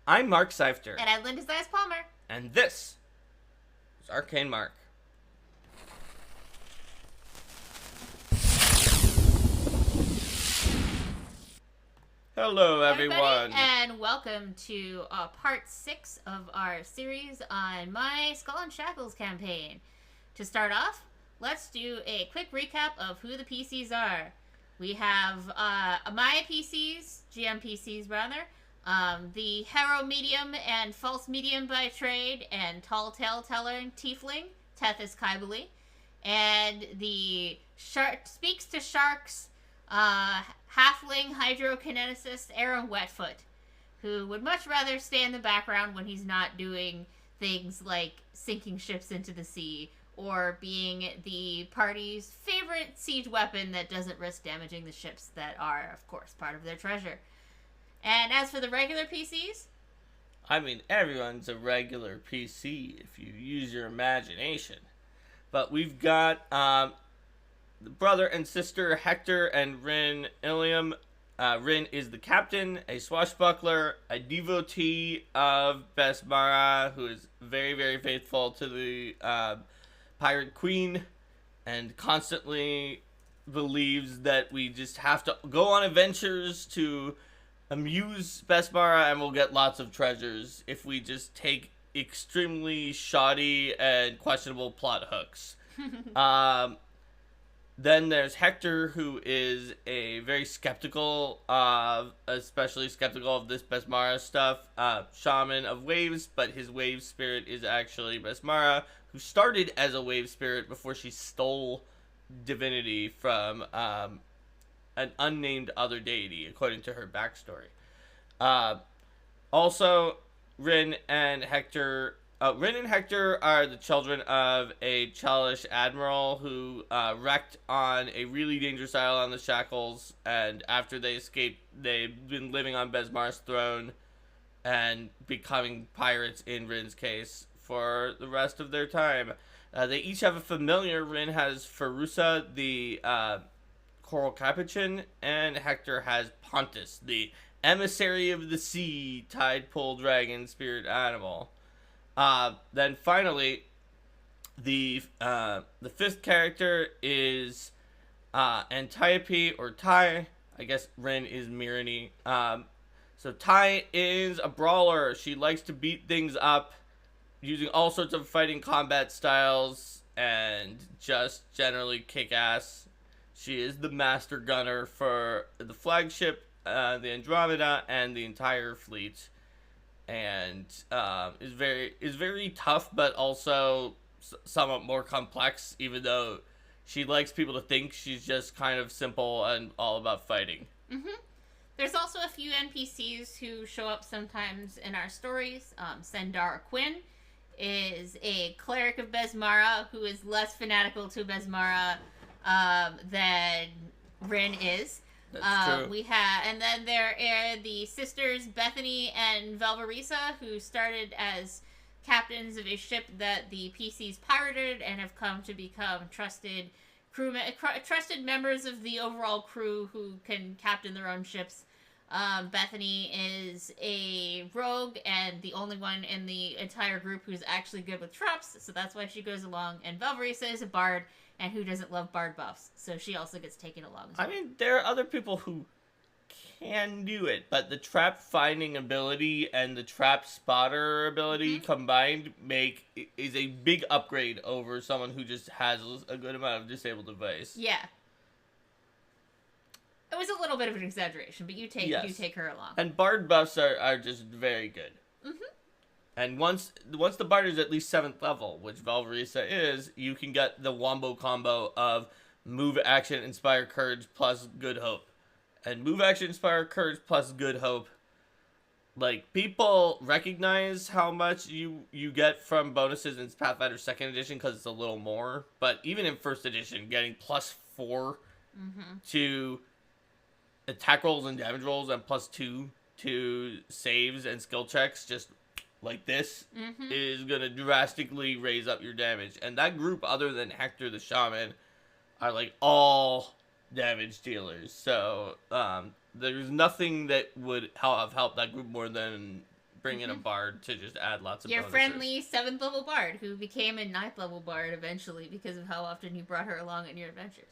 I'm Mark Seifter. And I'm Linda Zias Palmer. And this is Arcane Mark. Hello, everyone. And welcome to part 6 of our series on my Skull and Shackles campaign. To start off, let's do a quick recap of who the PCs are. We have Maya PCs, GM PCs rather, the Hero Medium and False Medium by trade, and Tall Tale Teller Tiefling, Tethys Kaibali, and the Speaks to Sharks, Halfling Hydrokineticist Aaron Wetfoot, who would much rather stay in the background when he's not doing things like sinking ships into the sea or being the party's favorite siege weapon that doesn't risk damaging the ships that are, of course, part of their treasure. And as for the regular PCs, I mean, everyone's a regular PC if you use your imagination. But we've got the brother and sister Hector and Rin Ilium. Rin is the captain, a swashbuckler, a devotee of Besmara, who is very, very faithful to the pirate queen and constantly believes that we just have to go on adventures to amuse Besmara and we'll get lots of treasures if we just take extremely shoddy and questionable plot hooks. Then there's Hector, who is a very skeptical, especially skeptical of this Besmara stuff, shaman of waves, but his wave spirit is actually Besmara, who started as a wave spirit before she stole divinity from an unnamed other deity, according to her backstory. Also, Rin and Hector are the children of a churlish admiral who wrecked on a really dangerous island on the Shackles, and after they escaped, they've been living on Besmar's throne and becoming pirates in Rin's case for the rest of their time. They each have a familiar. Rin has Ferusa, the Coral Capuchin, and Hector has Pontus, the emissary of the sea, tide pool dragon spirit animal. Then finally, the fifth character is Antiope, or Tai. I guess Rin is Mirani. So Tai is a brawler. She likes to beat things up using all sorts of fighting combat styles and just generally kick ass. She is the master gunner for the flagship, the Andromeda, and the entire fleet. And is very tough, but also somewhat more complex, even though she likes people to think she's just kind of simple and all about fighting. Mm-hmm. There's also a few NPCs who show up sometimes in our stories. Sendara Quinn is a cleric of Besmara who is less fanatical to Besmara than Rin is. That's true. And then there are the sisters Bethany and Valvarisa, who started as captains of a ship that the PCs pirated and have come to become trusted members of the overall crew who can captain their own ships. Bethany is a rogue and the only one in the entire group who's actually good with traps, so that's why she goes along. And Valvarisa is a bard, and who doesn't love bard buffs? So she also gets taken along as well. I mean, there are other people who can do it, but the trap finding ability and the trap spotter ability combined is a big upgrade over someone who just has a good amount of disabled device. Yeah. It was a little bit of an exaggeration, but you take her along. And bard buffs are just very good. Mm-hmm. And once the bard is at least 7th level, which Valvarisa is, you can get the wombo combo of move, action, inspire, courage plus good hope. And move, action, inspire, courage plus good hope. Like, people recognize how much you get from bonuses in Pathfinder 2nd edition because it's a little more. But even in 1st edition, getting +4 to attack rolls and damage rolls and +2 to saves and skill checks just like this is going to drastically raise up your damage. And that group, other than Hector the Shaman, are like all damage dealers. So there's nothing that would have helped that group more than bring in a bard to just add lots of Your bonuses. friendly 7th level bard who became a 9th level bard eventually because of how often you brought her along on your adventures.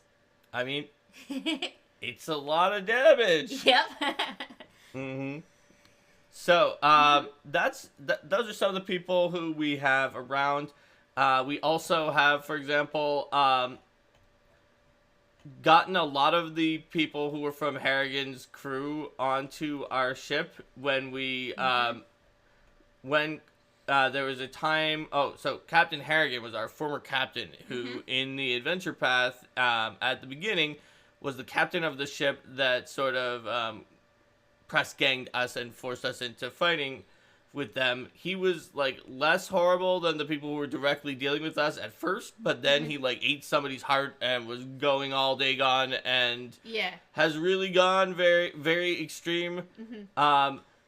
I mean, it's a lot of damage. Yep. So, those are some of the people who we have around. We also have, for example, gotten a lot of the people who were from Harrigan's crew onto our ship when we, when there was a time. Oh, so Captain Harrigan was our former captain who, in the adventure path, at the beginning, was the captain of the ship that sort of press ganged us and forced us into fighting with them. He was like less horrible than the people who were directly dealing with us at first, but then he like ate somebody's heart and was going all Dagon and has really gone very, very extreme.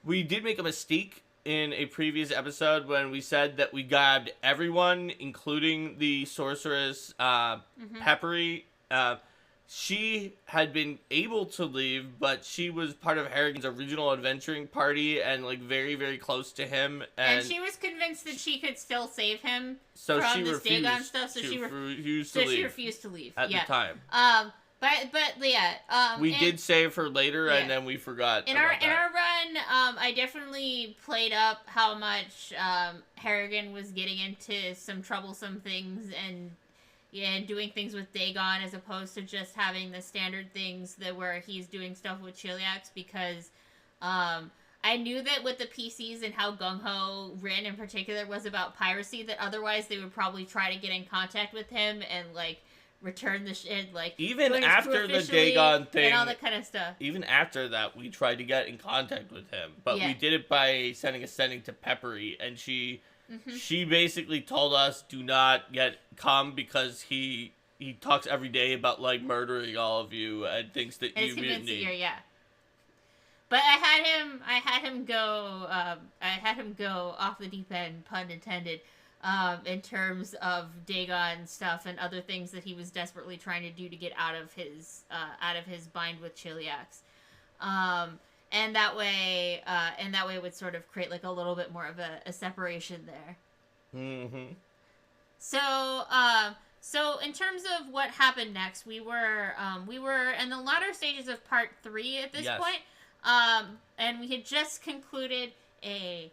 We did make a mistake in a previous episode when we said that we grabbed everyone, including the sorceress Peppery. She had been able to leave, but she was part of Harrigan's original adventuring party and like very, very close to him. And she was convinced that she could still save him so from she this refused. Dagon stuff. So she refused to leave at the time. But yeah, we did save her later, and then we forgot. In our run, I definitely played up how much Harrigan was getting into some troublesome things and doing things with Dagon as opposed to just having the standard things that where he's doing stuff with Chiliax, because I knew that with the PCs and how gung-ho Rin in particular was about piracy, that otherwise they would probably try to get in contact with him and like return the shit, like even after the Dagon thing and all that kind of stuff. Even after that, we tried to get in contact with him, but we did it by sending a sending to Peppery, and she basically told us, "Do not come because he talks every day about like murdering all of you and thinks that you mutiny." But I had him go off the deep end, pun intended. In terms of Dagon stuff and other things that he was desperately trying to do to get out of his bind with Chiliax, and that way it would sort of create like a little bit more of a separation there. So in terms of what happened next, we were in the latter stages of part 3 at this point, and we had just concluded a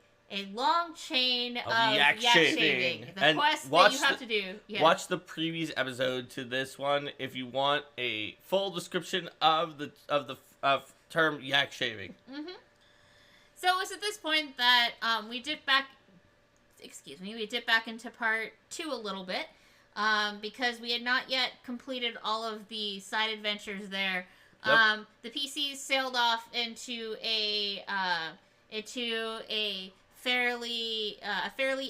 long chain of yak shaving. The quest that you have to do. Yeah. Watch the previous episode to this one if you want a full description of the term yak shaving. So it was at this point that we dipped back into part 2 a little bit, because we had not yet completed all of the side adventures there. The PCs sailed off into a fairly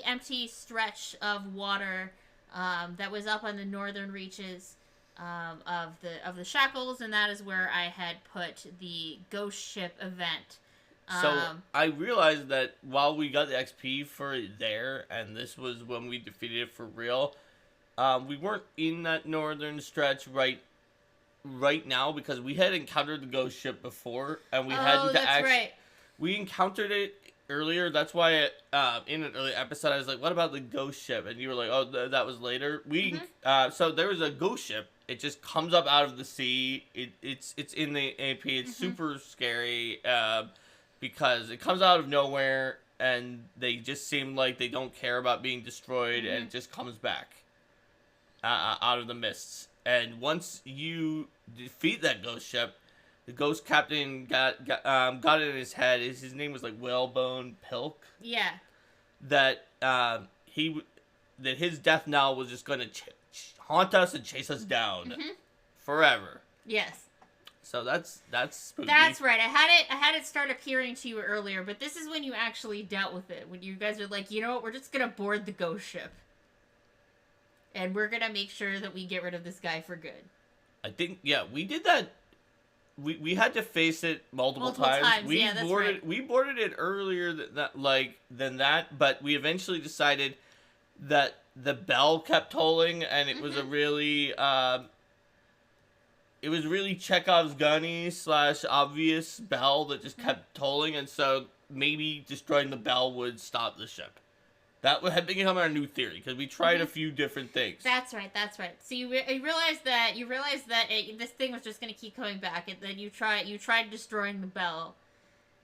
empty stretch of water that was up on the northern reaches of the Shackles, and that is where I had put the ghost ship event. So I realized that while we got the XP for it there, and this was when we defeated it for real, we weren't in that northern stretch right now because we had encountered the ghost ship before, and we hadn't right. We encountered it earlier. That's why in an early episode I was like, "What about the ghost ship?" And you were like, "Oh, that was later." So there was a ghost ship. It just comes up out of the sea. It's in the AP. It's super scary because it comes out of nowhere, and they just seem like they don't care about being destroyed, and it just comes back out of the mists. And once you defeat that ghost ship, the ghost captain got it in his head. His name was like Whalebone Pilk. Yeah. That his death knell was just going to haunt us and chase us down forever. Yes. So that's spooky. That's right. I had it start appearing to you earlier, but this is when you actually dealt with it. When you guys are like, you know what, we're just gonna board the ghost ship, and we're gonna make sure that we get rid of this guy for good. I think we did that. We had to face it multiple times. We boarded it earlier than that, but we eventually decided that the bell kept tolling, and it was a really it was really Chekhov's gunny / obvious bell that just kept tolling, and so maybe destroying the bell would stop the ship. That had become our new theory because we tried a few different things. That's right. So you realized that this thing was just going to keep coming back, and then you tried destroying the bell,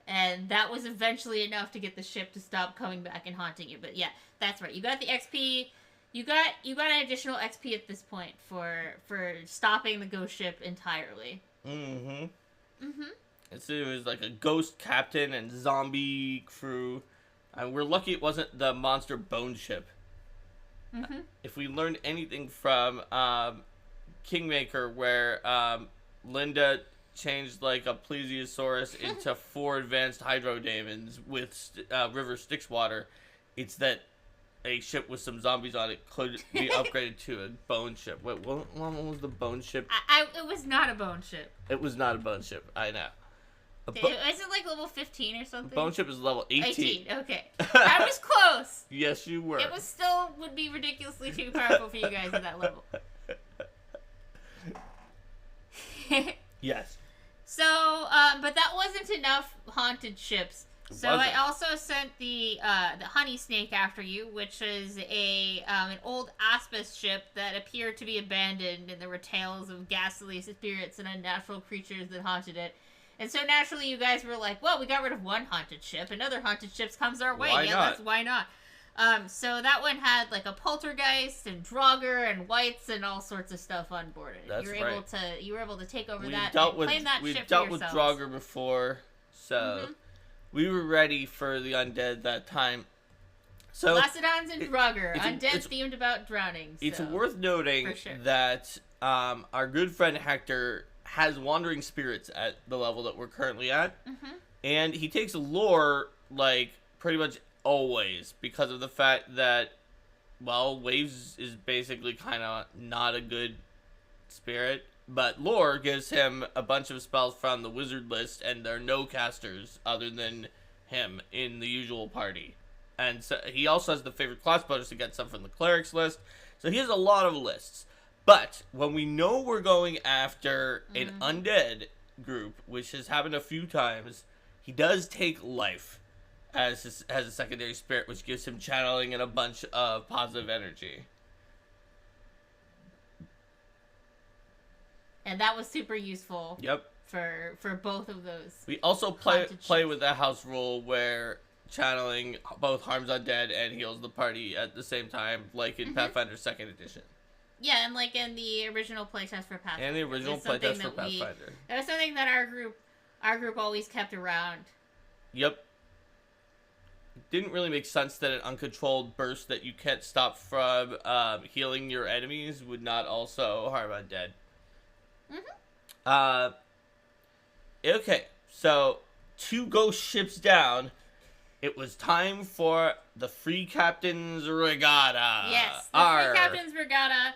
and that was eventually enough to get the ship to stop coming back and haunting you. But yeah, that's right. You got the XP. You got an additional XP at this point for stopping the ghost ship entirely. It was like a ghost captain and zombie crew. And we're lucky it wasn't the monster bone ship. If we learned anything from Kingmaker, where Linda changed like a plesiosaurus into 4 advanced hydrodamons with river Styxwater, it's that a ship with some zombies on it could be upgraded to a bone ship. Wait, what one was the bone ship? It was not a bone ship. It was not a bone ship, I know. Is it like level 15 or something? Bone ship is level 18. Okay. I was close. Yes, you were. It would be ridiculously too powerful for you guys at that level. Yes. So, but that wasn't enough haunted ships. So I also sent the honey snake after you, which is an old Aspis ship that appeared to be abandoned, and there were tales of ghastly spirits and unnatural creatures that haunted it. And so naturally, you guys were like, "Well, we got rid of one haunted ship. Another haunted ship comes our way. Why not?" So that one had like a poltergeist and Draugr and whites and all sorts of stuff on board it. That's right. You were able to take over We that dealt and with claim that ship for we've dealt with yourselves. Draugr before, so we were ready for the undead that time. So Lacedons and Draugr, undead themed about drowning. It's worth noting that our good friend Hector has wandering spirits at the level that we're currently at, and he takes lore like pretty much always because of the fact that, well, Waves is basically kind of not a good spirit, but lore gives him a bunch of spells from the wizard list, and there are no casters other than him in the usual party. And so he also has the favorite class bonus to get some from the clerics list, so he has a lot of lists. But when we know we're going after an undead group, which has happened a few times, he does take life as a secondary spirit, which gives him channeling and a bunch of positive energy. And that was super useful. Yep. For both of those. We also play with the house rule where channeling both harms undead and heals the party at the same time, like in Pathfinder 2nd Edition. Yeah, and like in the original playtest for Pathfinder. And the original playtest for Pathfinder. That was something that our group always kept around. Yep. It didn't really make sense that an uncontrolled burst that you can't stop from healing your enemies would not also harm undead. Okay, so 2 ghost ships down. It was time for the Free Captain's Regatta. Yes, the Free Captain's Regatta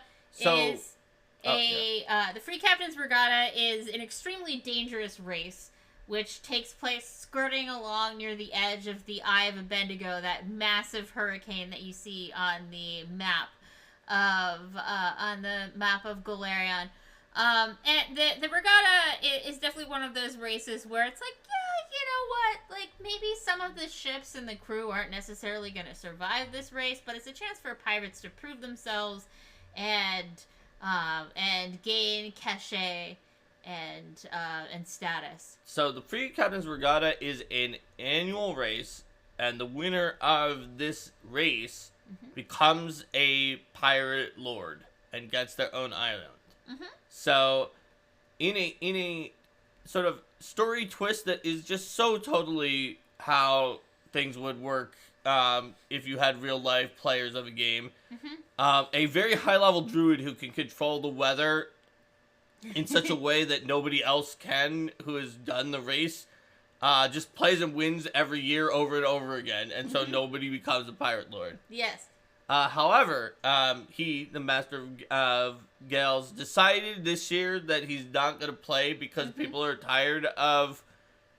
the Free Captain's Regatta is an extremely dangerous race, which takes place skirting along near the edge of the Eye of Abendigo, that massive hurricane that you see on the map of Golarion. And the regatta is definitely one of those races where it's like, yeah, you know what? Like, maybe some of the ships and the crew aren't necessarily going to survive this race, but it's a chance for pirates to prove themselves and gain cachet and status. So the Free Captain's Regatta is an annual race, and the winner of this race becomes a pirate lord and gets their own island. So in a sort of story twist that is just so totally how things would work if you had real life players of a game, a very high level druid who can control the weather in such a way that nobody else can, who has done the race, just plays and wins every year over and over again, and so nobody becomes a pirate lord. Yes. However, he, the Master of Gales, decided this year that he's not going to play because people are tired of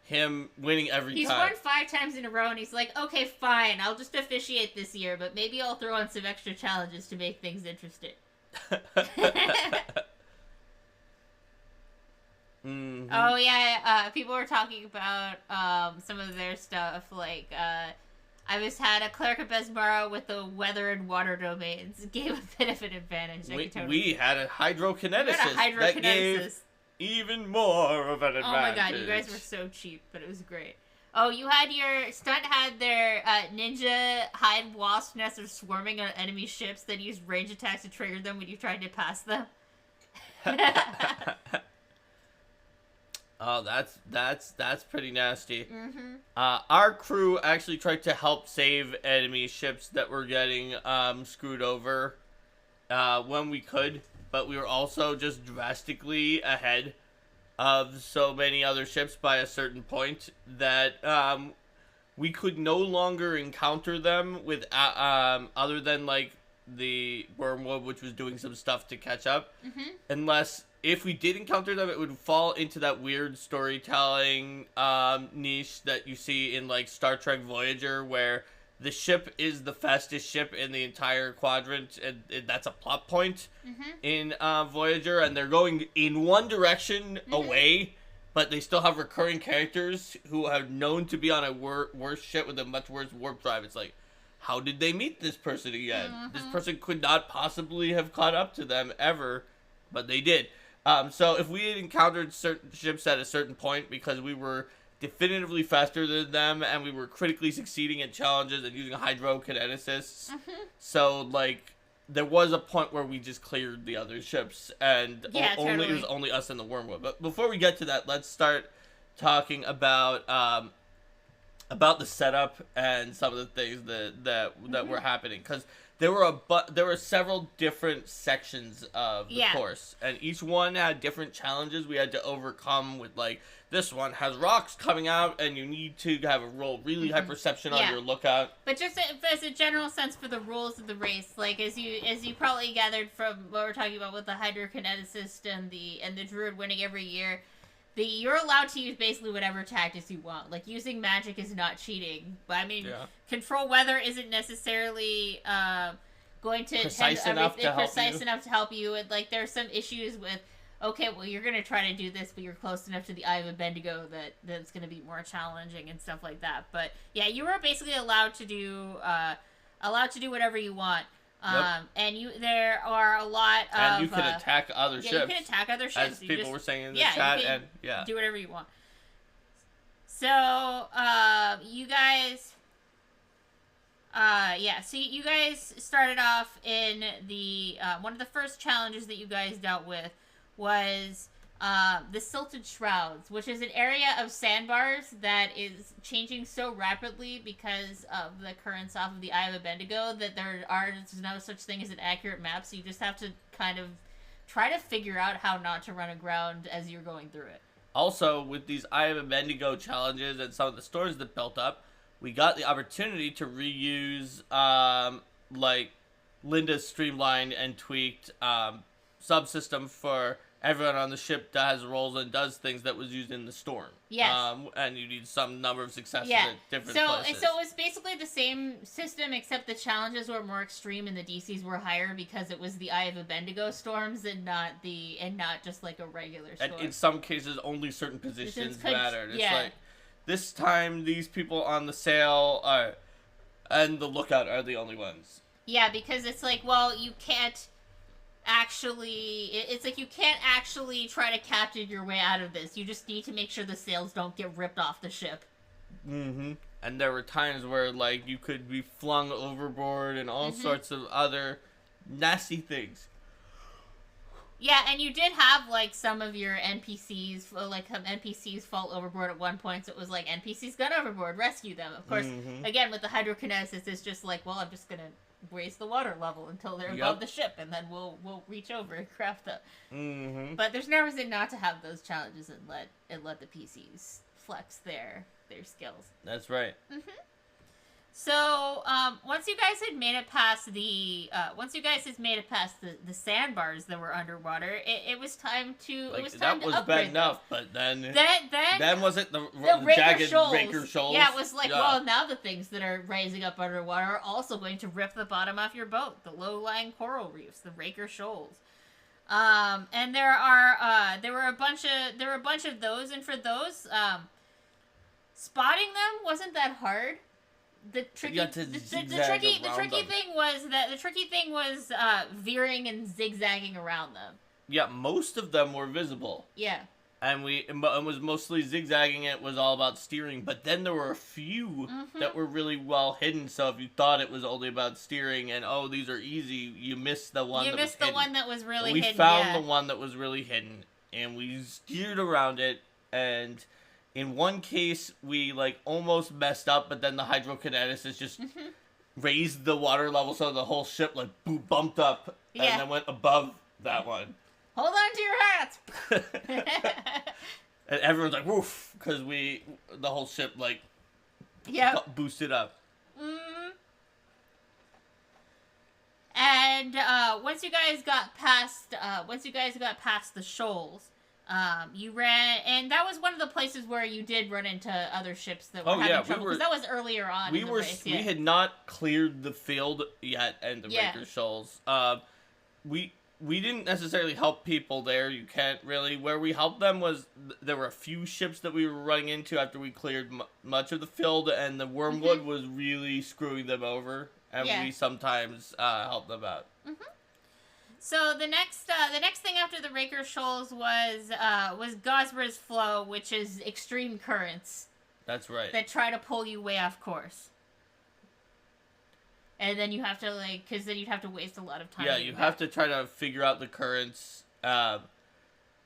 him winning every time. He's won 5 times in a row, and he's like, okay, fine, I'll just officiate this year, but maybe I'll throw on some extra challenges to make things interesting. Mm-hmm. Oh yeah, people were talking about some of their stuff. Like I was had a cleric of Besmara with the weather and water domains gave a bit of an advantage. We had a hydrokineticist that gave even more of an advantage. Oh my god, you guys were so cheap, but it was great. Oh, you had your stunt had their ninja hide wasp nests of swarming on enemy ships that used range attacks to trigger them when you tried to pass them. Oh, that's pretty nasty. Mm-hmm. Our crew actually tried to help save enemy ships that were getting screwed over when we could, but we were also just drastically ahead of so many other ships by a certain point that we could no longer encounter them with other than like the wormwood, which was doing some stuff to catch up, unless if we did encounter them, it would fall into that weird storytelling niche that you see in like Star Trek Voyager, where the ship is the fastest ship in the entire quadrant, and that's a plot point in Voyager, and they're going in one direction away, but they still have recurring characters who are known to be on a worse ship with a much worse warp drive. It's like, how did they meet this person again? This person could not possibly have caught up to them ever, but they did. So if we had encountered certain ships at a certain point because we were definitively faster than them and we were critically succeeding at challenges and using hydrokineticists, so like there was a point where we just cleared the other ships and totally. it was only us and the wormwood. But before we get to that, let's start talking about the setup and some of the things that were happening, because there were several different sections of the course, and each one had different challenges we had to overcome. With like, this one has rocks coming out, and you need to have a roll really high perception on your lookout. But just as a general sense for the rules of the race, like as you probably gathered from what we're talking about with the hydrokineticist and the druid winning every year. You're allowed to use basically whatever tactics you want. Like, using magic is not cheating. But, I mean, control weather isn't necessarily going to precise enough to help you. And, like, there are some issues with, okay, well, you're going to try to do this, but you're close enough to the Eye of Bendigo that's going to be more challenging and stuff like that. But, yeah, you were basically allowed to do whatever you want. And there are a lot of... And you can attack other ships. Yeah, you can attack other ships. As people were saying in the chat, and do whatever you want. So, you guys... so you guys started off in the... one of the first challenges that you guys dealt with was... the Silted Shrouds, which is an area of sandbars that is changing so rapidly because of the currents off of the Eye of Bendigo that there's no such thing as an accurate map, so you just have to kind of try to figure out how not to run aground as you're going through it. Also, with these Eye of Bendigo challenges and some of the stories that built up, we got the opportunity to reuse, like, Linda's streamlined and tweaked subsystem for everyone on the ship that has roles and does things that was used in the storm. Yes. And you need some number of successes at different places. So it was basically the same system, except the challenges were more extreme and the DCs were higher because it was the Eye of Bendigo storms and not just like a regular storm. And in some cases, only certain positions mattered. It's like, this time these people on the sail and the lookout are the only ones. Yeah, because it's like, well, you can't it's like you can't actually try to captain your way out of this. You just need to make sure the sails don't get ripped off the ship. And there were times where, like, you could be flung overboard and all sorts of other nasty things. Yeah, and you did have, like, some of your NPCs, like, NPCs fall overboard at one point, so it was like, NPCs got overboard, rescue them. Of course, again, with the hydrokinesis, it's just like, well, I'm just gonna raise the water level until they're above the ship, and then we'll reach over and craft them. But there's no reason not to have those challenges and let the PCs flex their skills. That's right. So once you guys had made it past the sandbars that were underwater, it was time to that was bad enough, but then was it the jagged raker shoals? Yeah, it was like, well, now the things that are rising up underwater are also going to rip the bottom off your boat. The low-lying coral reefs, the raker shoals. And there were a bunch of those, and for those, spotting them wasn't that hard. The tricky thing was veering and zigzagging around them. Yeah, most of them were visible. Yeah. And it was mostly zigzagging. It was all about steering, but then there were a few that were really well hidden. So if you thought it was only about steering and these are easy, you missed the one. One that was really hidden. We found the one that was really hidden, and we steered around it. And in one case, we almost messed up, but then the hydrokineticist just raised the water level so the whole ship bumped up and then went above that one. Hold on to your hats! And everyone's like, woof, because the whole ship, got boosted up. And once you guys got past the shoals, you ran, and that was one of the places where you did run into other ships that were having trouble, because that was earlier on in the race. We had not cleared the field yet, and the Raker Shoals. We didn't necessarily help people there. You can't really. Where we helped them was there were a few ships that we were running into after we cleared much of the field, and the wormwood was really screwing them over, and we sometimes helped them out. So the next thing after the Raker Shoals was Gosbra's Flow, which is extreme currents. That's right. That try to pull you way off course. And then you have to, because then you'd have to waste a lot of time. Yeah, you have to try to figure out the currents,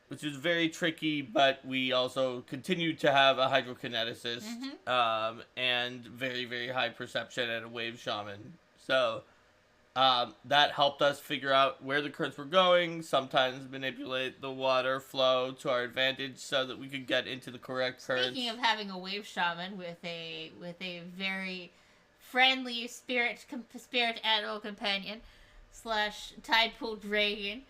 which is very tricky, but we also continued to have a hydrokineticist, and very, very high perception and a wave shaman. So, that helped us figure out where the currents were going, sometimes manipulate the water flow to our advantage so that we could get into the correct currents. Speaking of having a wave shaman with a very friendly spirit animal companion / tide pool dragon.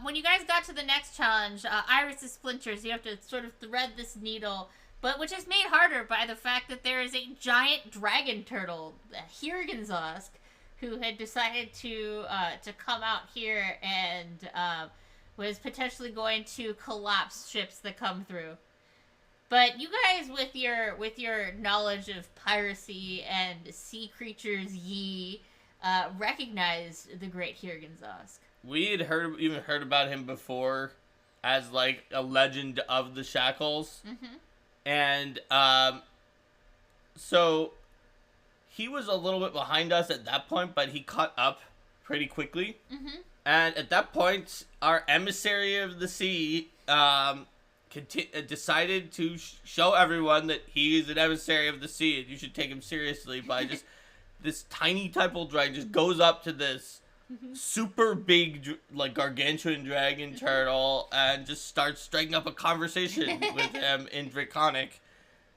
When you guys got to the next challenge, Iris' Splinters, you have to sort of thread this needle, but which is made harder by the fact that there is a giant dragon turtle, Hirgenzosk, who had decided to come out here and was potentially going to collapse ships that come through. But you guys, with your knowledge of piracy and sea creatures, recognize the great Hirgenzosk. We had heard about him before as a legend of the Shackles, and so he was a little bit behind us at that point, but he caught up pretty quickly. And at that point, our emissary of the sea decided to show everyone that he is an emissary of the sea and you should take him seriously by just this tiny typal dragon just goes up to this super big gargantuan dragon turtle and just starts striking up a conversation with him in Draconic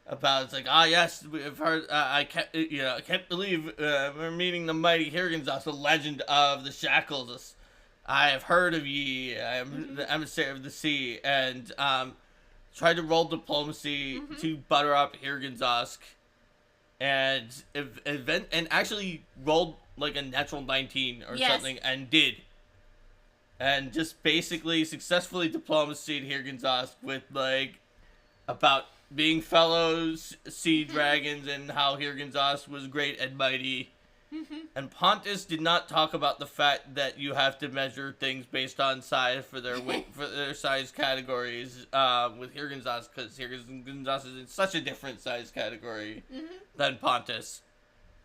about yes, we've heard, I can't believe we're meeting the mighty Hirgenzosk, the legend of the Shackles. I have heard of ye. I am the emissary of the sea, and tried to roll diplomacy to butter up Hirgenzosk, and actually rolled a natural 19 or something, and did, and just basically successfully diplomacied Hirgenzosk with about being fellow sea dragons and how Hirgenzosk was great and mighty. And Pontus did not talk about the fact that you have to measure things based on size for their weight, for their size categories with Hirgenzosk, because Hirgenzosk is in such a different size category than Pontus.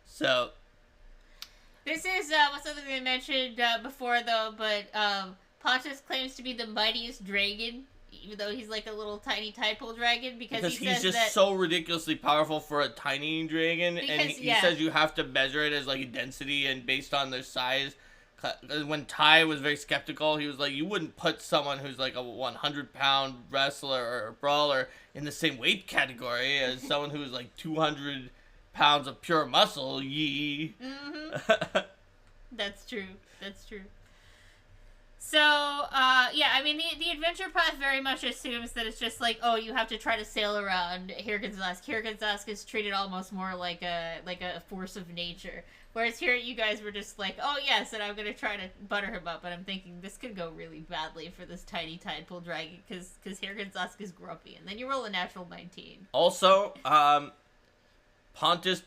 So this is something they mentioned before, though. But Pontus claims to be the mightiest dragon, even though he's a little tiny tadpole dragon, because he's just so ridiculously powerful for a tiny dragon, and he says you have to measure it as density and based on their size. When Ty was very skeptical, he was you wouldn't put someone who's a 100-pound wrestler or brawler in the same weight category as someone who's 200 pounds of pure muscle. That's true. So, yeah, I mean, the adventure path very much assumes that it's just like, oh, you have to try to sail around Hirganzask. Hirganzask is treated almost more like a force of nature. Whereas here, you guys were just like, oh, yes, and I'm going to try to butter him up. But I'm thinking this could go really badly for this tiny Tidepool dragon because Hirganzask is grumpy. And then you roll a natural 19. Also, Pontus,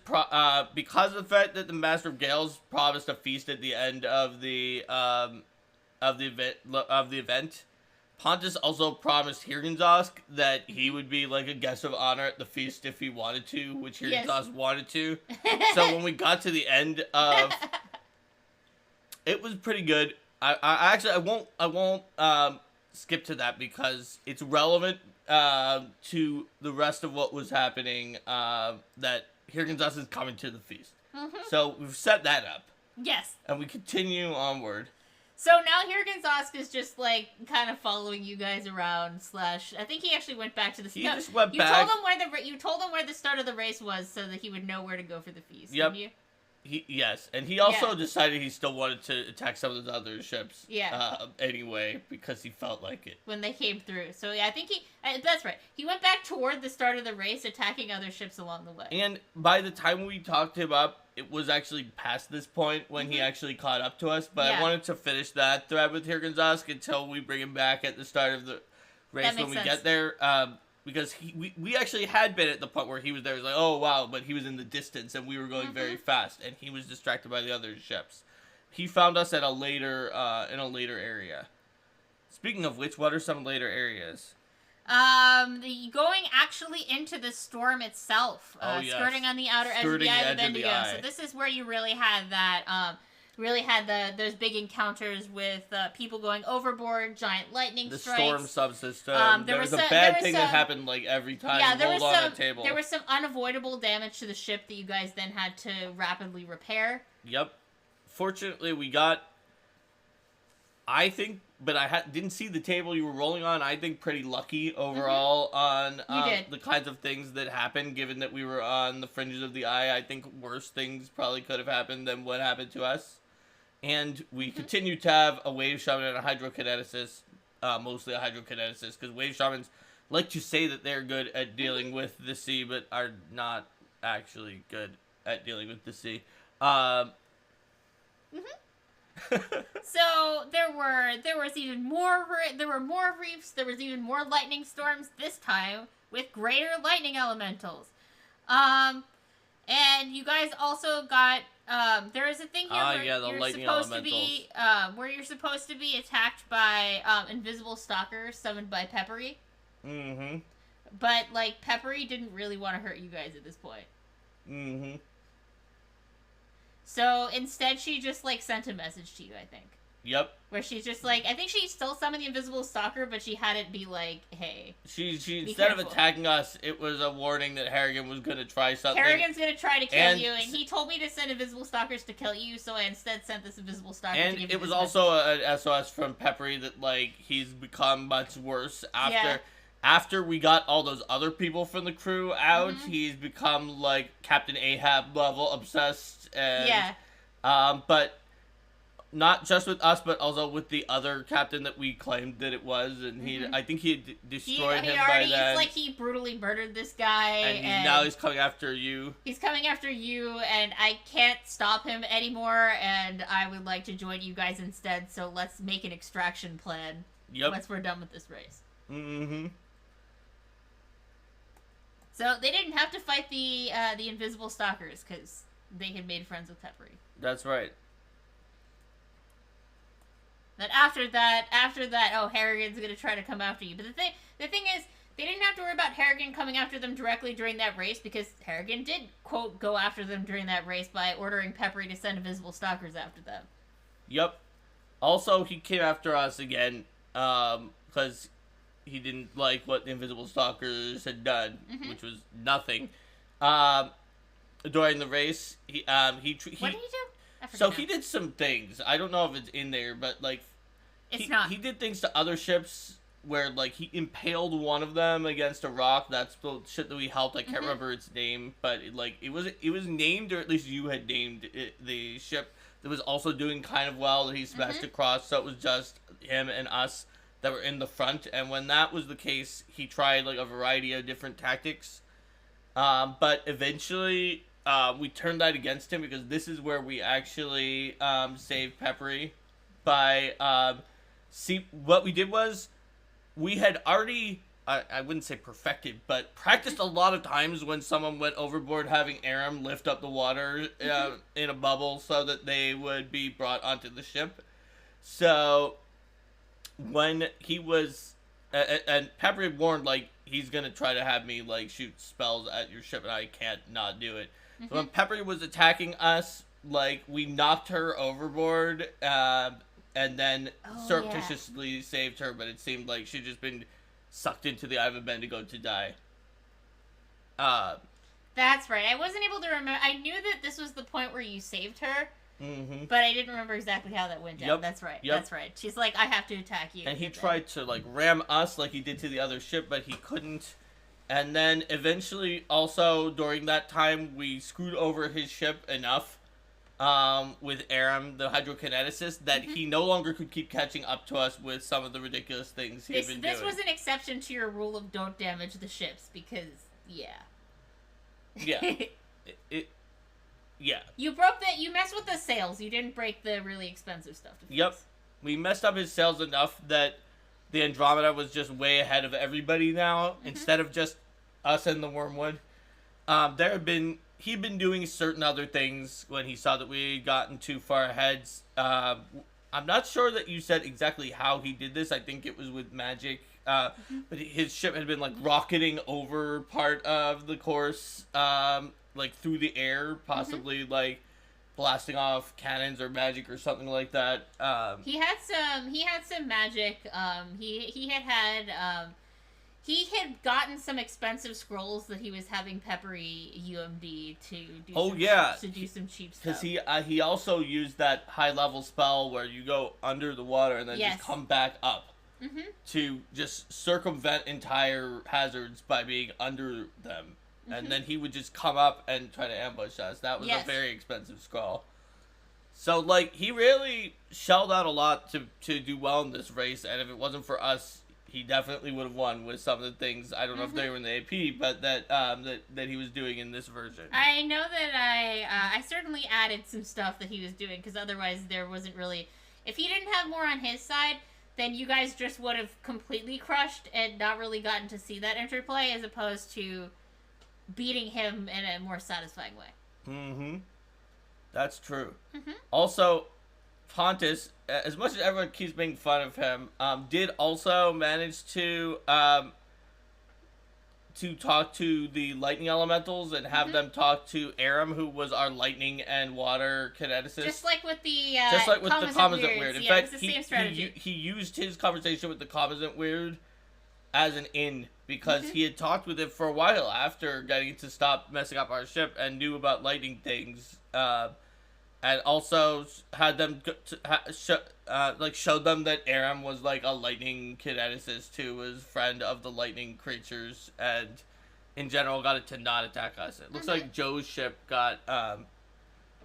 because of the fact that the Master of Gales promised a feast at the end of the event, Pontus also promised Hirganzask that he would be like a guest of honor at the feast if he wanted to, which Hirganzask wanted to. So when we got to the end of, it was pretty good. I actually I won't skip to that because it's relevant to the rest of what was happening. That Hirganzask is coming to the feast. So we've set that up. Yes. And we continue onward. So now Hirganzask is just, like, kind of following you guys around, I think he actually went back to the... He just went back. You told him where the start of the race was so that he would know where to go for the feast, yep. didn't you? Yes, and he also decided he still wanted to attack some of those other ships. Yeah. Anyway, because he felt like it. When they came through. So, yeah, I think that's right. He went back toward the start of the race, attacking other ships along the way. And by the time we talked him up, it was actually past this point when he actually caught up to us. But I wanted to finish that thread with Hirganzask until we bring him back at the start of the race when we get there. Because we actually had been at the point where he was there. It was like, oh, wow, but he was in the distance, and we were going very fast, and he was distracted by the other ships. He found us at a later, in a later area. Speaking of which, what are some later areas? Going actually into the storm itself, skirting on the outer edge of the Eye of Bendigo. So this is where you really had that, those big encounters with people going overboard, giant lightning strikes. The storm subsystem. There was a bad thing that happened like every time you rolled on a table. There was some unavoidable damage to the ship that you guys then had to rapidly repair. Yep. Fortunately, we got, I think, but I didn't see the table you were rolling on. I think pretty lucky overall on the kinds of things that happened, given that we were on the fringes of the eye. I think worse things probably could have happened than what happened to us. And we continue to have a wave shaman and a hydrokineticist, mostly a hydrokineticist, because wave shamans like to say that they're good at dealing with the sea, but are not actually good at dealing with the sea. So there were more reefs, there was even more lightning storms, this time with greater lightning elementals. And you guys also got, there is a thing here where you're supposed to be attacked by, invisible stalkers summoned by Peppery. Mm-hmm. But, like, Peppery didn't really want to hurt you guys at this point. Mm-hmm. So, instead, she just, like, sent a message to you, I think. Yep. Where she's just like, I think she still summoned the invisible stalker, but she had it be like, hey. She instead of attacking us, it was a warning that Harrigan was going to try something. Harrigan's going to try to kill you, and he told me to send invisible stalkers to kill you, so I instead sent this invisible stalker to give you this it was also an SOS from Peppery that, like, he's become much worse after we got all those other people from the crew out. He's become, like, Captain Ahab level obsessed, and, but not just with us, but also with the other captain that we claimed that it was, and I think he had destroyed him by then. It's like he brutally murdered this guy, and now he's coming after you. He's coming after you, and I can't stop him anymore, and I would like to join you guys instead, so let's make an extraction plan. Yep. Once we're done with this race. Mm-hmm. So they didn't have to fight the invisible stalkers, because they had made friends with Peppery. That's right. That after that, oh, Harrigan's gonna try to come after you. But the thing is, they didn't have to worry about Harrigan coming after them directly during that race, because Harrigan did, quote, go after them during that race by ordering Peppery to send invisible stalkers after them. Yep. Also, he came after us again, because he didn't like what the invisible stalkers had done, which was nothing. During the race, what did he do? So he did some things. I don't know if it's in there, but like, he did things to other ships where like he impaled one of them against a rock. That's the shit that we helped. I can't remember its name, but it was named, or at least you had named it, the ship that was also doing kind of well that he smashed across, so it was just him and us that were in the front. And when that was the case, he tried like a variety of different tactics. But eventually, we turned that against him because this is where we actually saved Peppery by what we did was we had already I wouldn't say perfected, but practiced a lot of times when someone went overboard, having Aram lift up the water in a bubble so that they would be brought onto the ship. So when he was and Pepper warned, like, he's gonna try to have me like shoot spells at your ship, and I can't not do it. So when Pepper was attacking us, like, we knocked her overboard, and then surreptitiously saved her, but it seemed like she'd just been sucked into the Eye of Bendigo to die. That's right. I wasn't able to remember. I knew that this was the point where you saved her, but I didn't remember exactly how that went down. That's right. That's right. She's like, I have to attack you. And he tried to, like, ram us like he did to the other ship, but he couldn't. And then eventually, also, during that time, we screwed over his ship enough with Aram, the hydrokineticist, that he no longer could keep catching up to us with some of the ridiculous things he'd been doing. This was an exception to your rule of don't damage the ships, because, yeah. Yeah. You broke that. You messed with the sails. You didn't break the really expensive stuff. Yep. We messed up his sails enough that the Andromeda was just way ahead of everybody now, instead of just us and the Wormwood. He'd been doing certain other things when he saw that we had gotten too far ahead. I'm not sure that you said exactly how he did this. I think it was with magic. But his ship had been, like, rocketing over part of the course, like, through the air, possibly, like, blasting off cannons or magic or something like that. He had some magic. He had gotten some expensive scrolls that he was having Peppery UMD to do some cheap stuff. Because he also used that high level spell where you go under the water and then just come back up to just circumvent entire hazards by being under them. And then he would just come up and try to ambush us. That was a very expensive scroll. So, like, he really shelled out a lot to do well in this race, and if it wasn't for us, he definitely would have won with some of the things. I don't know if they were in the AP, but that he was doing in this version. I know that I certainly added some stuff that he was doing, because otherwise there wasn't really... If he didn't have more on his side, then you guys just would have completely crushed and not really gotten to see that interplay, as opposed to beating him in a more satisfying way. That's true. Also, Pontus, as much as everyone keeps making fun of him, did also manage to talk to the lightning elementals and have them talk to Aram, who was our lightning and water kineticist. Just like with the Commissant Weird. In fact, it's the same strategy. He used his conversation with the Commissant Weird as an in, because he had talked with him for a while after getting to stop messing up our ship and knew about lightning things, and also had them showed them that Aram was like a lightning kineticist who was friend of the lightning creatures, and in general got it to not attack us. It looks like Joe's ship got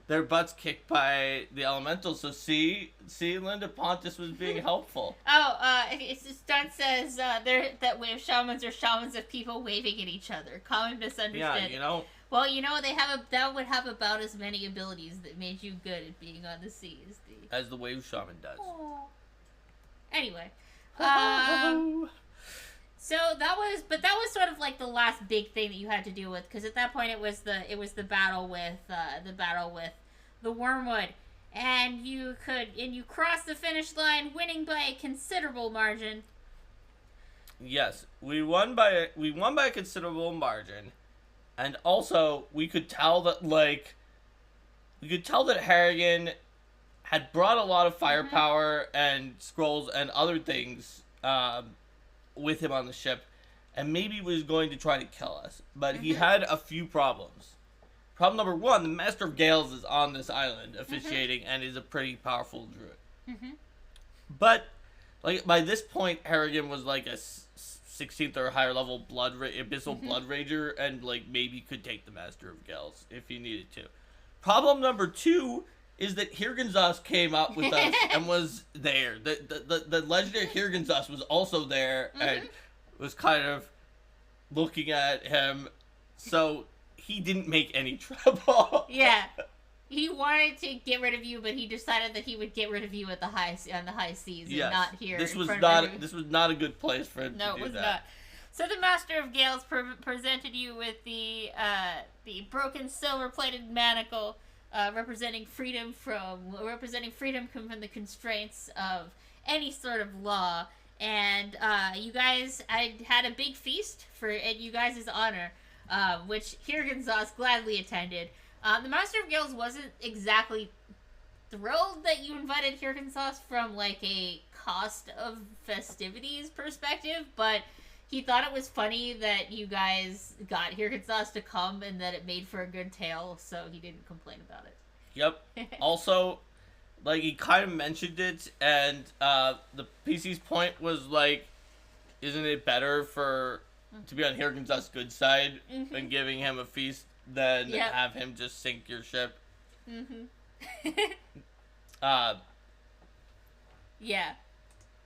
their butts kicked by the elementals. So see, Linda, Pontus was being helpful. Stunt says that wave shamans are shamans of people waving at each other. Common misunderstanding. Yeah, you know. Well, you know, that would have about as many abilities that made you good at being on the sea as the wave shaman does. Aww. Anyway, so that was sort of like the last big thing that you had to deal with, because at that point it was the battle with the Wormwood, and you crossed the finish line, winning by a considerable margin. Yes, we won by a considerable margin. And also, we could tell that Harrigan had brought a lot of firepower and scrolls and other things with him on the ship, and maybe was going to try to kill us. But he had a few problems. Problem number one, the Master of Gales is on this island officiating and is a pretty powerful druid. But, like, by this point, Harrigan was like a 16th or higher level abyssal blood rager, and like maybe could take the Master of Gales if he needed to. Problem number two is that Hirgenzos came up with us and was there. The legendary Hirgenzos was also there and was kind of looking at him, so he didn't make any trouble. Yeah. He wanted to get rid of you, but he decided that he would get rid of you at the high seas and not here. This was not a good place for him to do that. No, it was not. So the Master of Gales presented you with the broken silver-plated manacle, representing freedom from the constraints of any sort of law. And you guys, I had a big feast in you guys' honor, which Hirgenzos gladly attended. The Master of Gales wasn't exactly thrilled that you invited Hirgenzos from like a cost of festivities perspective, but he thought it was funny that you guys got Hirgenzos to come and that it made for a good tale, so he didn't complain about it. Yep. Also, like, he kind of mentioned it, and the PC's point was like, isn't it better to be on Hirgenzos' good side than giving him a feast than have him just sink your ship? Yeah.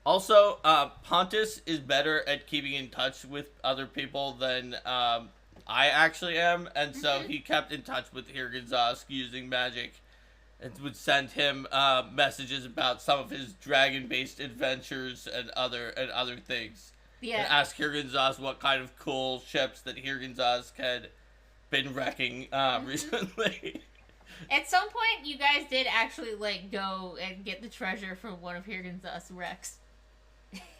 Also, Pontus is better at keeping in touch with other people than I actually am, and so he kept in touch with Hirgenzos using magic and would send him messages about some of his dragon-based adventures and other things. Yeah. And ask Hirgenzos what kind of cool ships that Hirgenzos had been wrecking recently. At some point, you guys did actually like go and get the treasure from one of Hirgenzos' wrecks.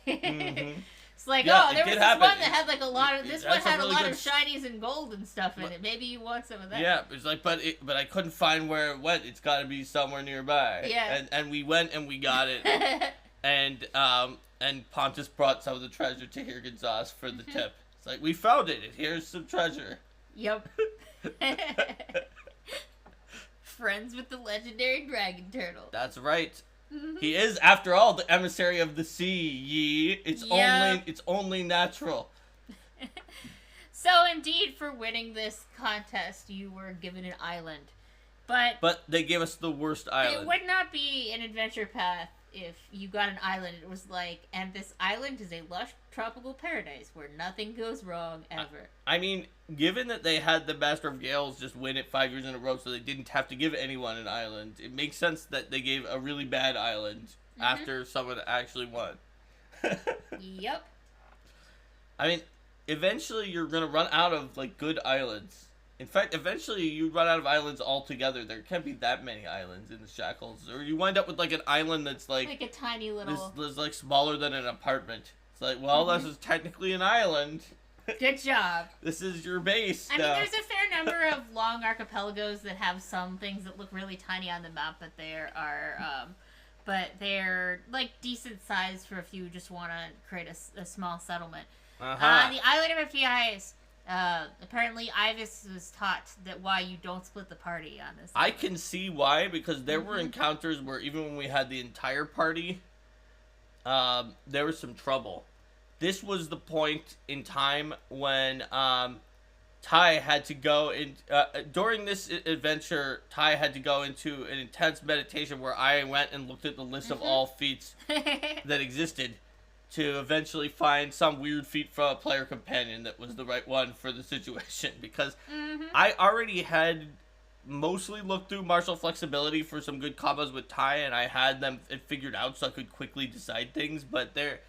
It's like, there was this one that had like a lot of a lot of shinies and gold and stuff in it. Maybe you want some of that. Yeah, it's like, but I couldn't find where it went. It's got to be somewhere nearby. Yeah, and we went and we got it, and Pontus brought some of the treasure to Hirgenzos for the tip. It's like, we found it. Here's some treasure. Yep. Friends with the legendary dragon turtle. That's right. He is, after all, the emissary of the sea. It's only natural. So indeed, for winning this contest, you were given an island, but they gave us the worst island. It would not be an adventure path if you got an island. It was like, and this island is a lush tropical paradise where nothing goes wrong ever. I mean, given that they had the Master of Gales just win it 5 years in a row, so they didn't have to give anyone an island, it makes sense that they gave a really bad island after someone actually won. Yep. I mean, eventually you're gonna run out of like good islands. In fact, eventually you run out of islands altogether. There can't be that many islands in the Shackles, or you wind up with like an island that's like a tiny little. This like smaller than an apartment. It's like, well, this is technically an island. Good job. This is your base. I mean, there's a fair number of long archipelagos that have some things that look really tiny on the map, but they're like decent size for if you just want to create a small settlement. The island of Ephias. Apparently Ivis was taught that why you don't split the party on this. I can see why, because there were encounters where even when we had the entire party, there was some trouble. This was the point in time when Ty had to go in. During this adventure, Ty had to go into an intense meditation where I went and looked at the list of all feats that existed to eventually find some weird feat from a player companion that was the right one for the situation. Because I already had mostly looked through martial flexibility for some good combos with Ty, and I had them figured out so I could quickly decide things, but there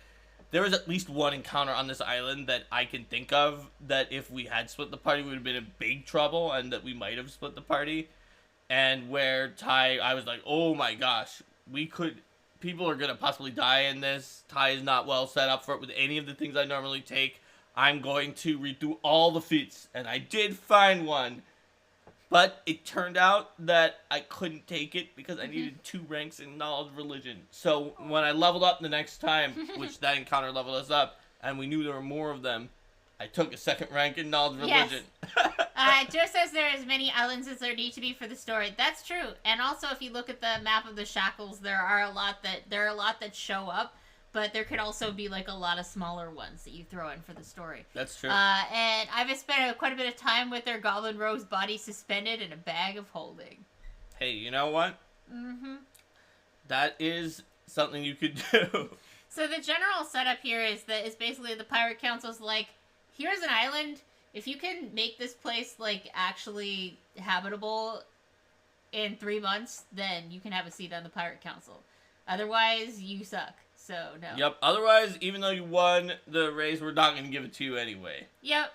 was at least one encounter on this island that I can think of that if we had split the party, we would have been in big trouble, and that we might have split the party. And where Ty, I was like, oh my gosh, people are going to possibly die in this. Ty is not well set up for it with any of the things I normally take. I'm going to read through all the feats, and I did find one. But it turned out that I couldn't take it because I needed 2 ranks in Knowledge of Religion. So when I leveled up the next time, which that encounter leveled us up, and we knew there were more of them, I took a 2nd rank in Knowledge of Religion. Just as there are as many islands as there need to be for the story. That's true. And also, if you look at the map of the Shackles, there are a lot that show up. But there could also be like a lot of smaller ones that you throw in for the story. That's true. And I've spent quite a bit of time with their Goblin Rogue's body suspended in a bag of holding. Hey, you know what? Mm-hmm. That is something you could do. So the general setup here is that it's basically the Pirate Council's like, here's an island. If you can make this place like actually habitable in 3 months, then you can have a seat on the Pirate Council. Otherwise, you suck. So no. Yep. Otherwise, even though you won the race, we're not going to give it to you anyway. Yep.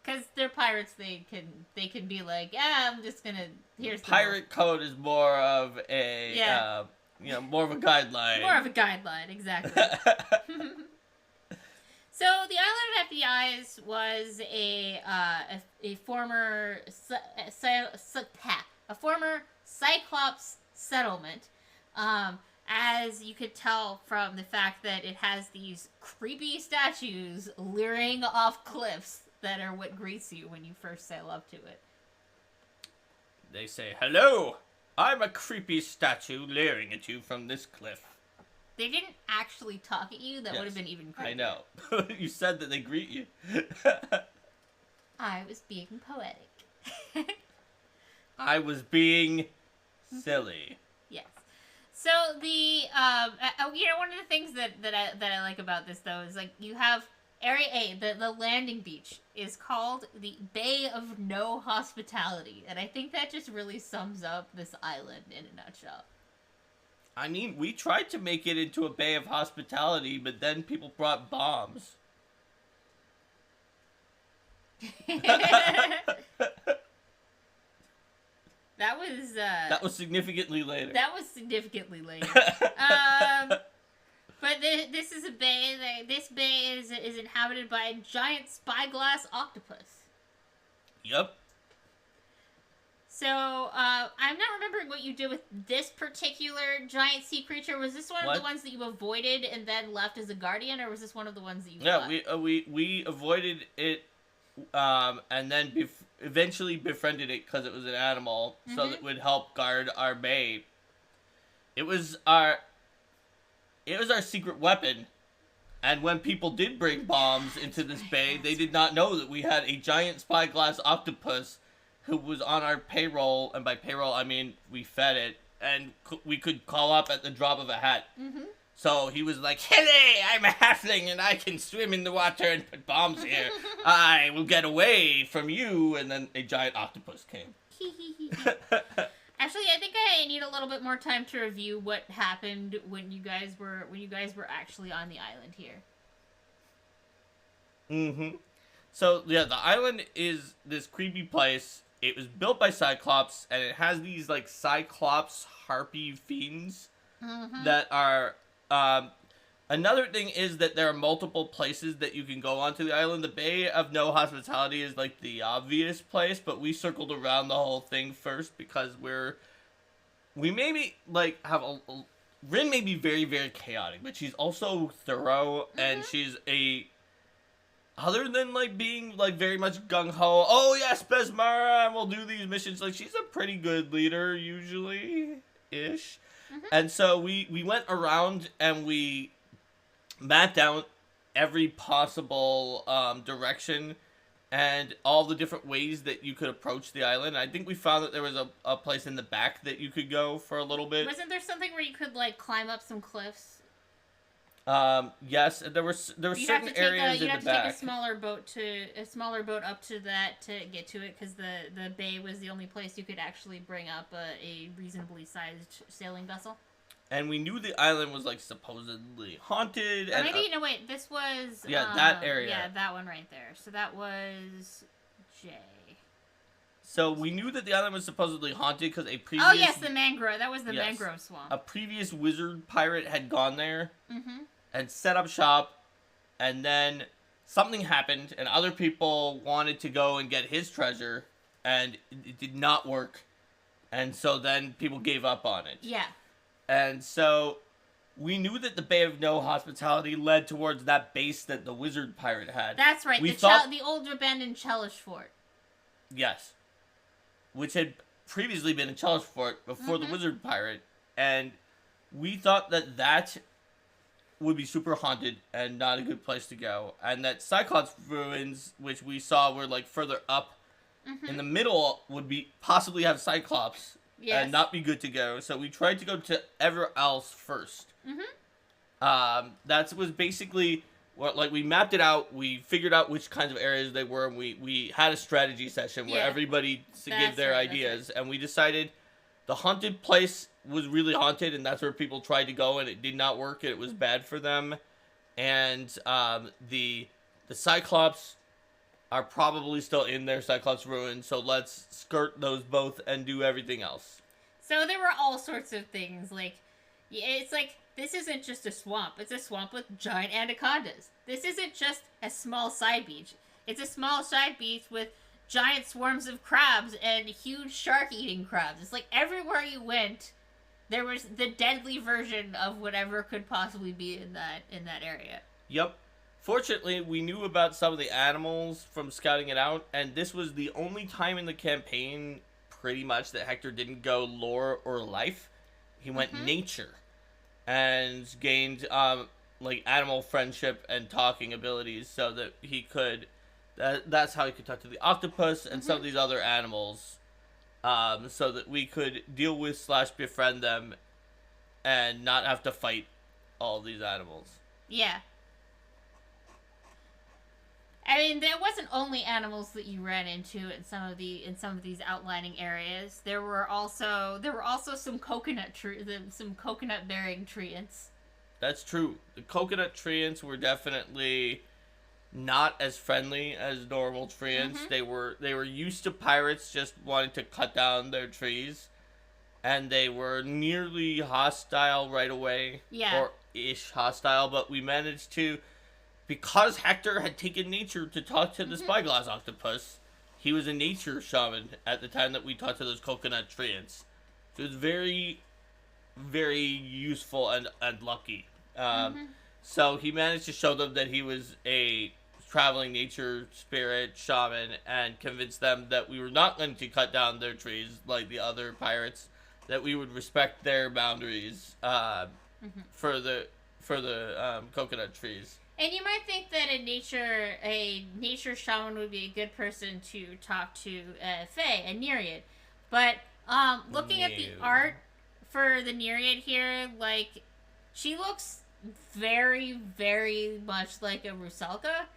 Because they're pirates, they can be like, yeah, I'm just gonna. Here's the Pirate code is more of a more of a guideline. More of a guideline, exactly. So the Island of FBI's was a former Cyclops settlement. As you could tell from the fact that it has these creepy statues leering off cliffs that are what greets you when you first sail up to it. They say, "Hello, I'm a creepy statue leering at you from this cliff." They didn't actually talk at you. That would have been even creepier. I know. You said that they greet you. I was being poetic. I was being silly. Yes. So the one of the things that I like about this though is like you have Area A, the landing beach is called the Bay of No Hospitality, and I think that just really sums up this island in a nutshell. I mean, we tried to make it into a bay of hospitality, but then people brought bombs. That was significantly later. That was significantly later. But this is a bay. This bay is inhabited by a giant spyglass octopus. Yep. So, I'm not remembering what you did with this particular giant sea creature. Was this one of the ones that you avoided and then left as a guardian, or was this one of the ones that you fought? we avoided it, and then eventually befriended it because it was an animal, so that it would help guard our bay. It was our secret weapon, and when people did bring bombs into this bay, they did not know that we had a giant spyglass octopus who was on our payroll, and by payroll I mean we fed it, and we could call up at the drop of a hat. Mm-hmm. So he was like, "Hey, I'm a halfling and I can swim in the water and put bombs here. I will get away from you." And then a giant octopus came. Actually, I think I need a little bit more time to review what happened when you guys were actually on the island here. Mm-hmm. So yeah, the island is this creepy place. It was built by Cyclops, and it has these like Cyclops harpy fiends that are. Another thing is that there are multiple places that you can go onto the island. The Bay of No Hospitality is like the obvious place, but we circled around the whole thing first because we maybe like have Rin may be very, very chaotic, but she's also thorough, and she's other than like being like very much gung ho, oh yes, Besmara, we'll do these missions. Like she's a pretty good leader usually ish. And so we went around and we mapped out every possible direction and all the different ways that you could approach the island. I think we found that there was a place in the back that you could go for a little bit. Wasn't there something where you could like climb up some cliffs? Yes, there were certain areas in the back. You have to take a smaller boat up to that to get to it, because the bay was the only place you could actually bring up a reasonably sized sailing vessel. And we knew the island was like supposedly haunted. Or maybe this was that area. Yeah, that one right there. So that was J. So we knew that the island was supposedly haunted because a previous. Oh yes, the mangrove. That was the mangrove swamp. A previous wizard pirate had gone there. And set up shop, and then something happened, and other people wanted to go and get his treasure, and it did not work, and so then people gave up on it. Yeah. And so we knew that the Bay of No Hospitality led towards that base that the wizard pirate had. That's right, the old abandoned Chellish fort. Yes. Which had previously been a Chellish fort before the wizard pirate, and we thought that would be super haunted and not a good place to go, and that Cyclops ruins, which we saw were like further up in the middle, would be possibly have Cyclops, Yes. and not be good to go. So we tried to go to everywhere else first. That was basically what, like, we mapped it out. We figured out which kinds of areas they were, and we had a strategy session where Yeah. everybody gave their That's ideas, and we decided the haunted place was really haunted, and that's where people tried to go, and it did not work, and it was bad for them. And the Cyclops are probably still in their Cyclops ruin, so let's skirt those both and do everything else. So there were all sorts of things, like, it's like, this isn't just a swamp, it's a swamp with giant anacondas. This isn't just a small side beach. It's a small side beach with giant swarms of crabs and huge shark-eating crabs. It's like everywhere you went, there was the deadly version of whatever could possibly be in that area. Yep. Fortunately, we knew about some of the animals from scouting it out, and this was the only time in the campaign, pretty much, that Hector didn't go lore or life. He went nature, and gained, like, animal friendship and talking abilities, so that he could, that's how he could talk to the octopus and some of these other animals, so that we could deal with / befriend them, and not have to fight all these animals. Yeah. I mean, there wasn't only animals that you ran into in some of these outlining areas. There were also some coconut bearing treants. That's true. The coconut treants were definitely not as friendly as normal treants. They were used to pirates just wanting to cut down their trees, and they were nearly hostile right away. Yeah. Or ish hostile, but we managed to, because Hector had taken nature to talk to the spyglass octopus. He was a nature shaman at the time that we talked to those coconut treants. So it was very, very useful and lucky. So he managed to show them that he was a traveling nature spirit shaman, and convince them that we were not going to cut down their trees like the other pirates, that we would respect their boundaries for the coconut trees. And you might think that a nature shaman would be a good person to talk to Faye, a Nereid. But looking at the art for the Nereid here, like, she looks very, very much like a Rusalka,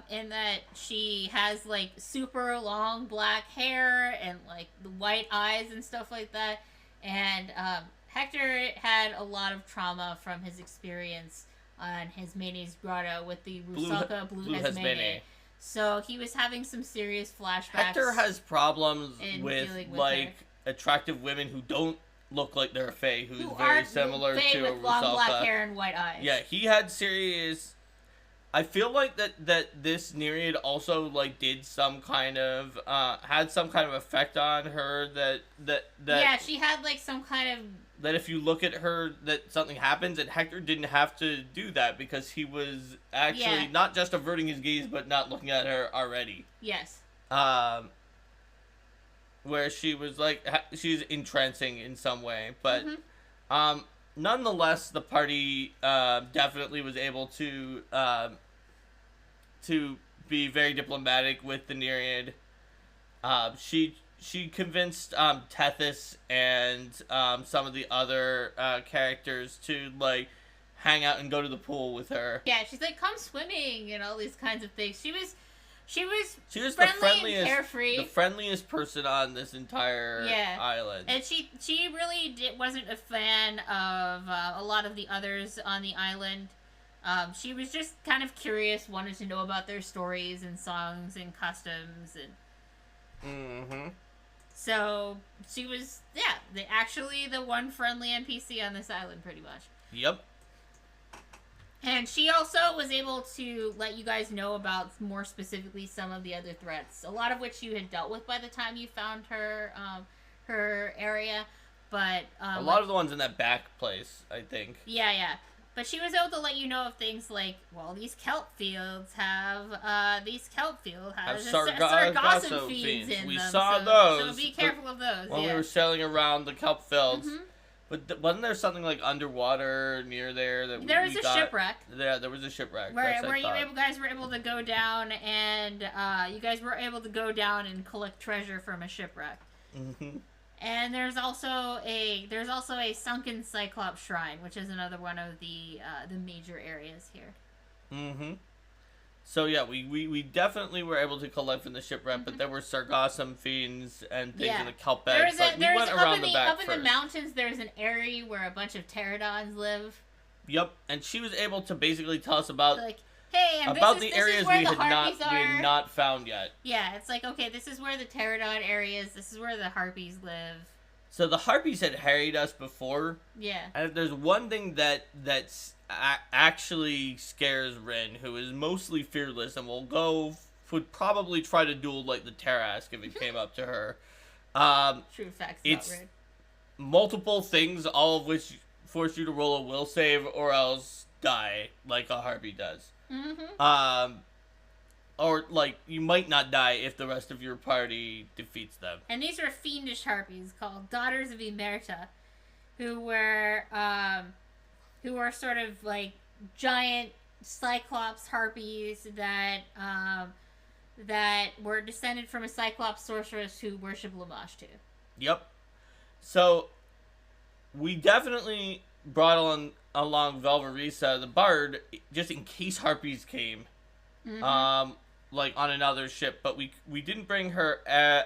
in that she has, like, super long black hair and, like, the white eyes and stuff like that. And Hector had a lot of trauma from his experience on Hasmene's grotto with the Rusalka Blue Hasmene. So he was having some serious flashbacks. Hector has problems with like, attractive women who don't look like they're a fae, who's very similar to a Rusalka. With long black hair and white eyes. Yeah, he had serious... I feel like that this Nereid also, like, did some kind of, had some kind of effect on her that yeah, she had, like, some kind of... That if you look at her, that something happens, and Hector didn't have to do that, because he was actually not just averting his gaze, but not looking at her already. Yes. Where she was, like, she's entrancing in some way, but, nonetheless, the party definitely was able to be very diplomatic with the Nereid. She convinced Tethys and some of the other characters to, like, hang out and go to the pool with her. Yeah, she's like, come swimming and all these kinds of things. She was the friendly and carefree. The friendliest person on this entire island. And she really wasn't a fan of a lot of the others on the island. She was just kind of curious, wanted to know about their stories and songs and customs and. So she was the one friendly NPC on this island, pretty much. Yep. And she also was able to let you guys know about, more specifically, some of the other threats. A lot of which you had dealt with by the time you found her area. But a lot of the ones in that back place, I think. Yeah. But she was able to let you know of things like, well, these kelp fields have sargassum fiends in them. We saw those. So be careful of those. When we were sailing around the kelp fields. But wasn't there something like underwater near there that there was a shipwreck? Yeah, there was a shipwreck. Where you guys were able to go down and collect treasure from a shipwreck. And there's also a sunken Cyclops shrine, which is another one of the major areas here. Mm-hmm. So yeah, we definitely were able to collect from the shipwreck, but there were Sargassum fiends and things in the kelp beds. We went around the back up in the mountains. There's an area where a bunch of pterodons live. Yep, and she was able to basically tell us about hey, and about this the areas we had not found yet. Yeah, it's like, okay, this is where the pterodon area is. This is where the harpies live. So the harpies had harried us before. Yeah. And there's one thing that's actually scares Rin, who is mostly fearless and would probably try to duel like the Tarask if it came up to her. True facts it's about Rin. Multiple things, all of which force you to roll a will save or else die like a harpy does. Mm-hmm. Or like you might not die if the rest of your party defeats them. And these are fiendish harpies called Daughters of Emerta, who were sort of like giant Cyclops harpies that were descended from a Cyclops sorceress who worshipped Lamashtu. Yep. So we definitely brought along Velverisa, the bard, just in case harpies came. Mm-hmm. Like on another ship, but we didn't bring her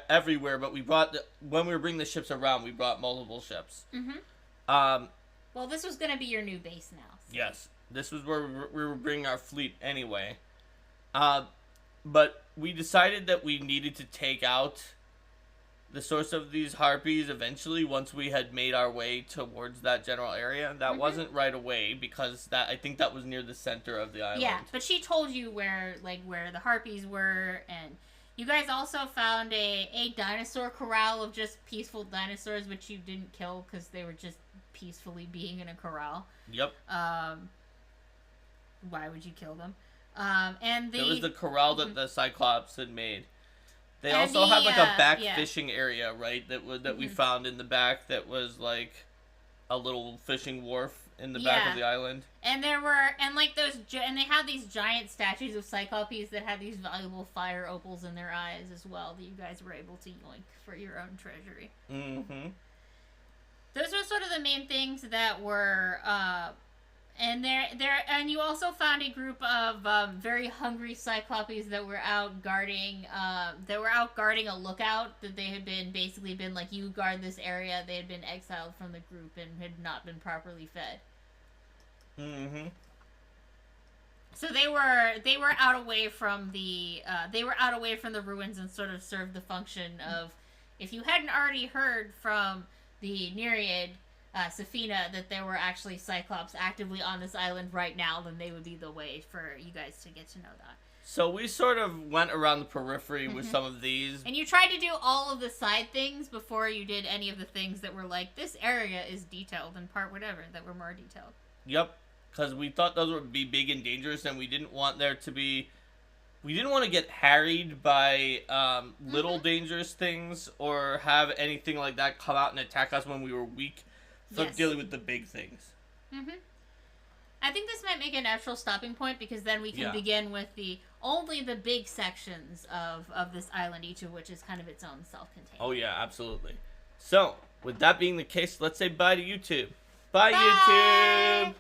everywhere, but when we were bringing the ships around, we brought multiple ships. Mm-hmm. Well, this was going to be your new base now. So. Yes, this was where we were bringing our fleet anyway. But we decided that we needed to take out the source of these harpies eventually once we had made our way towards that general area. That wasn't right away because I think that was near the center of the island. Yeah, but she told you where the harpies were, and you guys also found a dinosaur corral of just peaceful dinosaurs, which you didn't kill because they were just peacefully being in a corral. Yep. Why would you kill them? And it was the corral that the Cyclops had made. They also had like a back fishing area, right? That we found in the back that was like a little fishing wharf in the back of the island. And they had these giant statues of Cyclopes that had these valuable fire opals in their eyes as well that you guys were able to yoink for your own treasury. Mm-hmm. Those were sort of the main things that were and you also found a group of very hungry Cyclopes that were out guarding a lookout that they had been like, you guard this area. They had been exiled from the group and had not been properly fed. Mm-hmm. So they were out away from the ruins and sort of served the function of, if you hadn't already heard from the Nereid, Safina, that there were actually Cyclops actively on this island right now, then they would be the way for you guys to get to know that. So we sort of went around the periphery with some of these. And you tried to do all of the side things before you did any of the things that were like, this area is detailed, and part whatever, that were more detailed. Yep, because we thought those would be big and dangerous, and we didn't want to get harried by little dangerous things or have anything like that come out and attack us when we were weak. So dealing with the big things. Mm-hmm. I think this might make a natural stopping point because then we can begin with only the big sections of this island, each of which is kind of its own self-contained. Oh yeah, absolutely. So, with that being the case, let's say bye to YouTube. Bye. YouTube!